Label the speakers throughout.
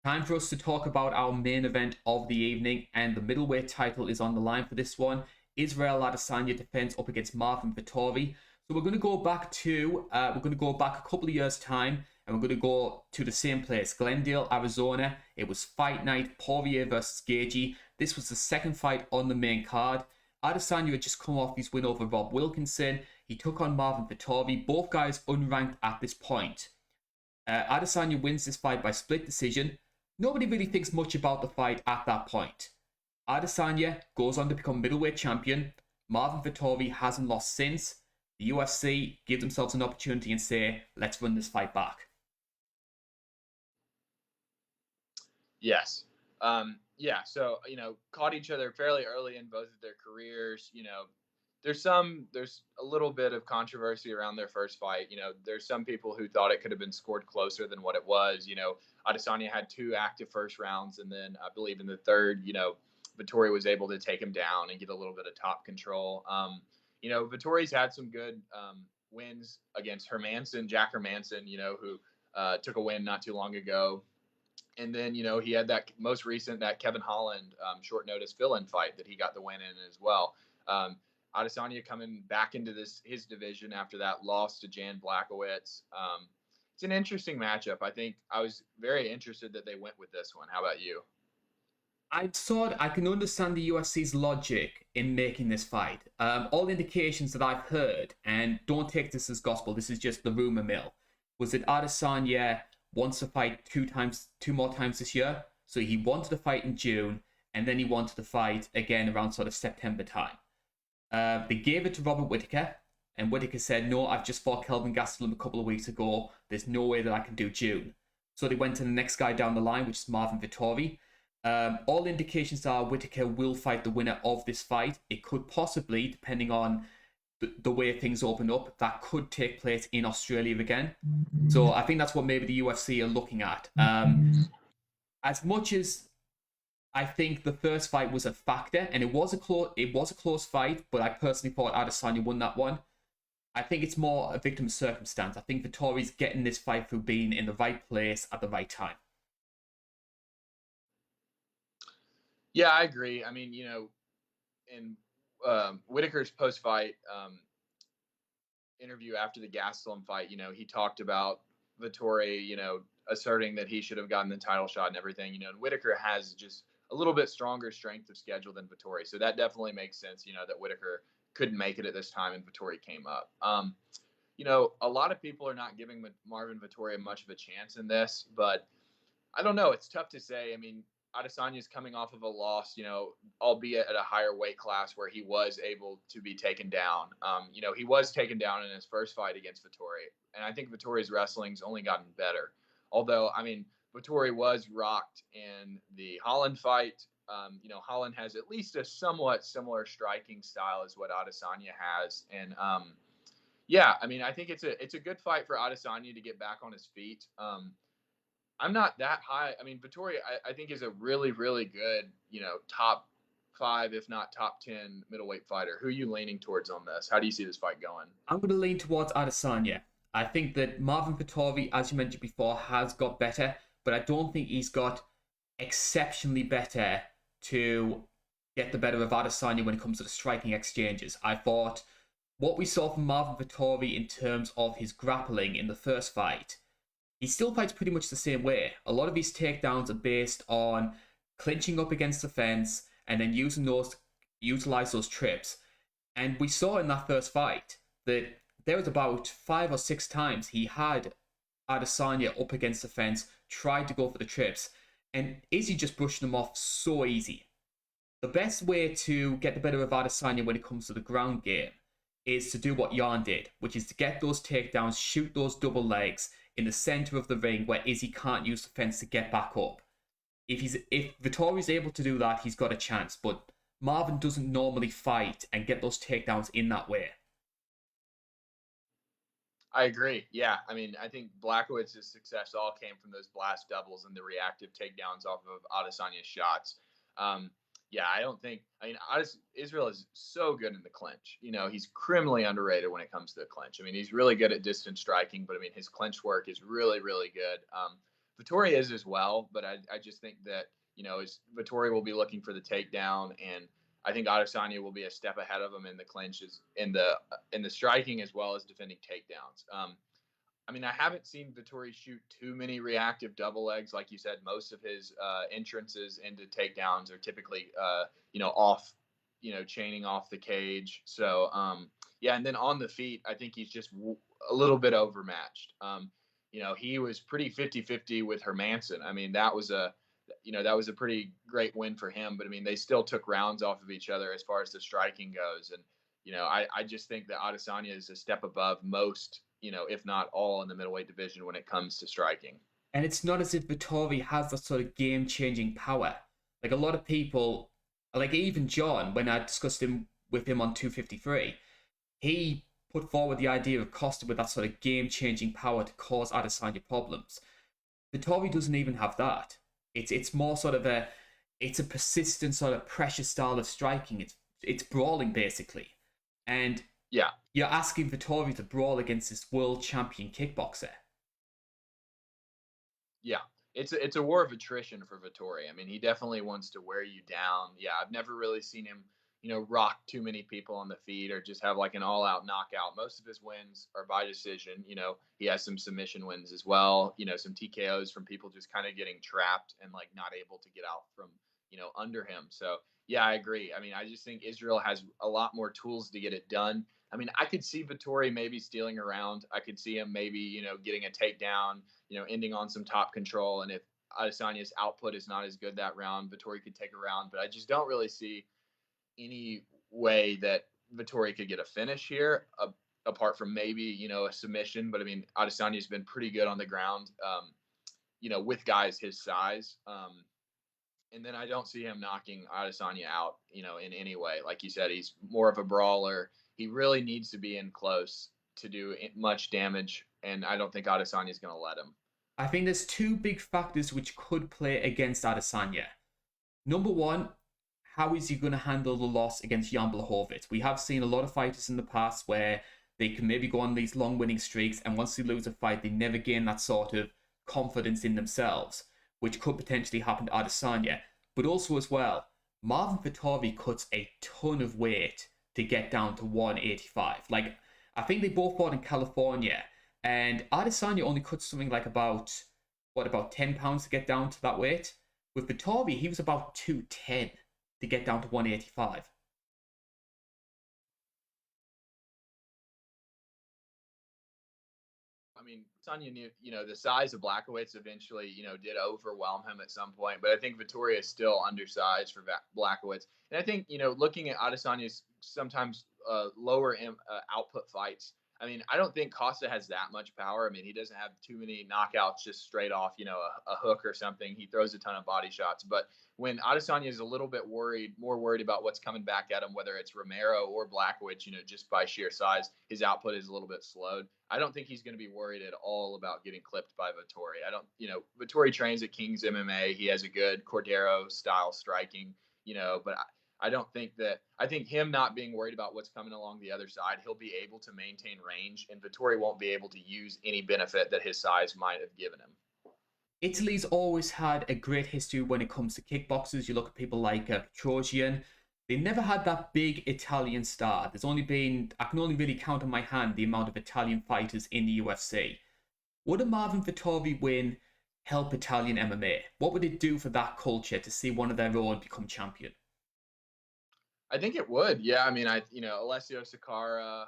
Speaker 1: Time for us to talk about our main event of the evening, and the middleweight title is on the line for this one. Israel Adesanya defends up against Marvin Vettori. So we're going to go back a couple of years time, and we're going to go to the same place, Glendale, Arizona. It was fight night, Poirier versus Gagey. This was the second fight on the main card. Adesanya had just come off his win over Rob Wilkinson. He took on Marvin Vettori, both guys unranked at this point. Adesanya wins this fight by split decision. Nobody really thinks much about the fight at that point. Adesanya goes on to become middleweight champion. Marvin Vettori hasn't lost since. The UFC give themselves an opportunity and say, let's run this fight back.
Speaker 2: Yes. Yeah. So, caught each other fairly early in both of their careers. There's a little bit of controversy around their first fight. There's some people who thought it could have been scored closer than what it was. Adesanya had two active first rounds, and then I believe in the third, Vettori was able to take him down and get a little bit of top control. Vettori's had some good wins against Jack Hermanson, who took a win not too long ago. And then, he had that most recent, that Kevin Holland short notice fill-in fight that he got the win in as well. Adesanya coming back into his division after that loss to Jan Blachowicz. It's an interesting matchup. I think I was very interested that they went with this one. How about you?
Speaker 1: I can understand the UFC's logic in making this fight. All indications that I've heard, and don't take this as gospel, this is just the rumor mill, was that Adesanya wants to fight two more times this year. So he wanted to fight in June, and then he wanted to fight again around sort of September time. They gave it to Robert Whittaker, and Whittaker said, no, I've just fought Kelvin Gastelum a couple of weeks ago. There's no way that I can do June. So they went to the next guy down the line, which is Marvin Vettori. All indications are Whittaker will fight the winner of this fight. It could possibly, depending on the way things open up, that could take place in Australia again. So I think that's what maybe the UFC are looking at. As much as I think the first fight was a factor, and it was a close fight, but I personally thought Adesanya won that one. I think it's more a victim of circumstance. I think Vittori's getting this fight through being in the right place at the right time.
Speaker 2: Yeah, I agree. I mean, in Whittaker's post-fight interview after the Gastelum fight, he talked about Vettori, asserting that he should have gotten the title shot and everything, and Whittaker has just a little bit stronger strength of schedule than Vettori. So that definitely makes sense, that Whittaker couldn't make it at this time and Vettori came up. A lot of people are not giving Marvin Vettori much of a chance in this, but I don't know. It's tough to say. I mean, Adesanya's coming off of a loss, albeit at a higher weight class where he was able to be taken down. He was taken down in his first fight against Vettori, and I think Vettori's wrestling's only gotten better. Although, I mean, Vettori was rocked in the Holland fight. Holland has at least a somewhat similar striking style as what Adesanya has, and yeah, I mean, I think it's a good fight for Adesanya to get back on his feet. I'm not that high. I mean, Vettori, I think is a really, really good, top 5, if not top 10 middleweight fighter. Who are you leaning towards on this? How do you see this fight going?
Speaker 1: I'm going to lean towards Adesanya. I think that Marvin Vettori, as you mentioned before, has got better, but I don't think he's got exceptionally better to get the better of Adesanya when it comes to the striking exchanges. I thought what we saw from Marvin Vettori in terms of his grappling in the first fight, he still fights pretty much the same way. A lot of his takedowns are based on clinching up against the fence and then utilize those trips. And we saw in that first fight that there was about 5 or 6 times he had Adesanya up against the fence, tried to go for the trips, and Izzy just brushed them off so easy. The best way to get the better of Adesanya when it comes to the ground game is to do what Jan did, which is to get those takedowns, shoot those double legs in the center of the ring where Izzy can't use the fence to get back up. If Vettori's able to do that, he's got a chance, but Marvin doesn't normally fight and get those takedowns in that way.
Speaker 2: I agree. Yeah. I mean, I think Blachowicz' success all came from those blast doubles and the reactive takedowns off of Adesanya's shots. Yeah, I don't think. I mean, Israel is so good in the clinch. He's criminally underrated when it comes to the clinch. I mean, he's really good at distance striking, but I mean, his clinch work is really, really good. Vettori is as well, but I just think that Vettori will be looking for the takedown, and I think Adesanya will be a step ahead of him in the clinches, in the striking as well as defending takedowns. I mean, I haven't seen Vettori shoot too many reactive double legs. Like you said, most of his entrances into takedowns are typically, off, chaining off the cage. So, yeah. And then on the feet, I think he's just a little bit overmatched. He was pretty 50-50 with Hermanson. I mean, that was a pretty great win for him. But I mean, they still took rounds off of each other as far as the striking goes. And, I just think that Adesanya is a step above most, if not all in the middleweight division when it comes to striking.
Speaker 1: And it's not as if Vittori has that sort of game-changing power. Like a lot of people, like even John, when I discussed him with him on 253, he put forward the idea of Costa with that sort of game-changing power to cause Adesanya problems. Vittori doesn't even have that. It's more sort of it's a persistent sort of pressure style of striking. It's brawling basically, and
Speaker 2: Yeah.
Speaker 1: you're asking Vittori to brawl against this world champion kickboxer.
Speaker 2: Yeah, it's a war of attrition for Vettori. I mean, he definitely wants to wear you down. Yeah, I've never really seen him, rock too many people on the feet or just have like an all-out knockout. Most of his wins are by decision. He has some submission wins as well. Some TKOs from people just kind of getting trapped and like not able to get out from, under him. So yeah, I agree. I mean, I just think Israel has a lot more tools to get it done. I mean, I could see Vettori maybe stealing around. I could see him maybe, getting a takedown, ending on some top control. And if Adesanya's output is not as good that round, Vettori could take a round. But I just don't really see any way that Vettori could get a finish here, apart from maybe, a submission. But I mean, Adesanya's been pretty good on the ground, with guys his size. And then I don't see him knocking Adesanya out, in any way. Like you said, he's more of a brawler. He really needs to be in close to do much damage, and I don't think Adesanya is going to let him.
Speaker 1: I think there's two big factors which could play against Adesanya. Number one, how is he going to handle the loss against Jan Blachowicz? We have seen a lot of fighters in the past where they can maybe go on these long winning streaks, and once they lose a fight, they never gain that sort of confidence in themselves, which could potentially happen to Adesanya. But also as well, Marvin Vettori cuts a ton of weight to get down to 185. Like, I think they both fought in California, and Adesanya only cuts something like about 10 pounds to get down to that weight. With Vettori, he was about 210 to get down to 185.
Speaker 2: I mean, Sonya knew, the size of Blachowicz eventually, did overwhelm him at some point. But I think Vettori is still undersized for Blachowicz. And I think, looking at Adesanya's sometimes lower output fights, I mean, I don't think Costa has that much power. I mean, he doesn't have too many knockouts just straight off, a hook or something. He throws a ton of body shots. But when Adesanya is a little bit more worried about what's coming back at him, whether it's Romero or Blachowicz, just by sheer size, his output is a little bit slowed. I don't think he's going to be worried at all about getting clipped by Vettori. Vettori trains at King's MMA. He has a good Cordero style striking, but I don't think that. I think him not being worried about what's coming along the other side, he'll be able to maintain range, and Vettori won't be able to use any benefit that his size might have given him.
Speaker 1: Italy's always had a great history when it comes to kickboxers. You look at people like Petrosian. They never had that big Italian star. I can only really count on my hand the amount of Italian fighters in the UFC. Would a Marvin Vettori win help Italian MMA? What would it do for that culture to see one of their own become champion?
Speaker 2: I think it would. Yeah. I mean, Alessio Sakara,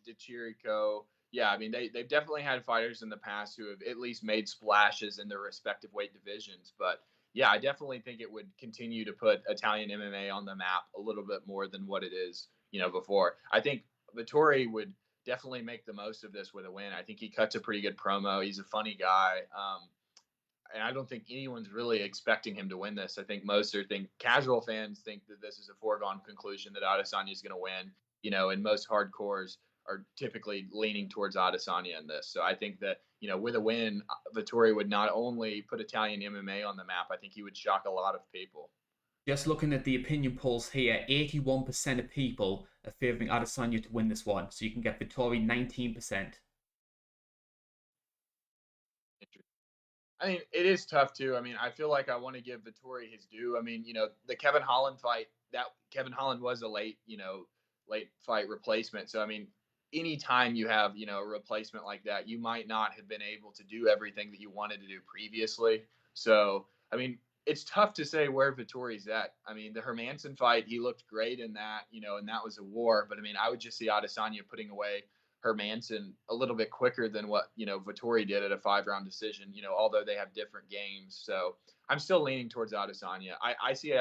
Speaker 2: De Chirico. Yeah. I mean, they've definitely had fighters in the past who have at least made splashes in their respective weight divisions. But yeah, I definitely think it would continue to put Italian MMA on the map a little bit more than what it is, before. I think Vettori would definitely make the most of this with a win. I think he cuts a pretty good promo. He's a funny guy. And I don't think anyone's really expecting him to win this. I think casual fans think that this is a foregone conclusion that Adesanya is going to win, and most hardcores are typically leaning towards Adesanya in this. So I think that, with a win, Vettori would not only put Italian MMA on the map, I think he would shock a lot of people.
Speaker 1: Just looking at the opinion polls here, 81% of people are favouring Adesanya to win this one. So you can get Vettori 19%.
Speaker 2: I mean, it is tough too. I mean, I feel like I want to give Vettori his due. I mean, the Kevin Holland fight, that Kevin Holland was a late fight replacement. So I mean, anytime you have, a replacement like that, you might not have been able to do everything that you wanted to do previously. So, I mean, it's tough to say where Vittori's at. I mean, the Hermanson fight, he looked great in that, and that was a war. But I mean, I would just see Adesanya putting away Hermanson a little bit quicker than what Vettori did at a 5-round decision. Although they have different games, so I'm still leaning towards Adesanya. I see